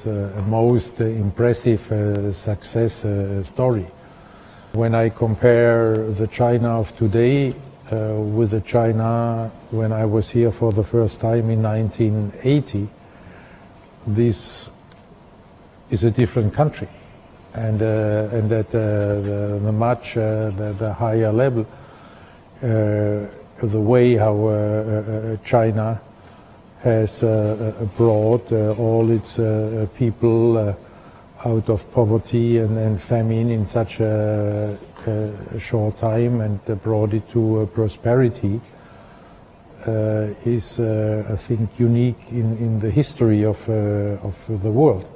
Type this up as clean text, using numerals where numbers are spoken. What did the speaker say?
a most impressive success story. When I compare the China of today with the China when I was here for the first time in 1980, this is a different country, and at the much the higher level, the way how China has brought all its people out of poverty and famine in such a short time and brought it to prosperity is, I think, unique in the history of the world.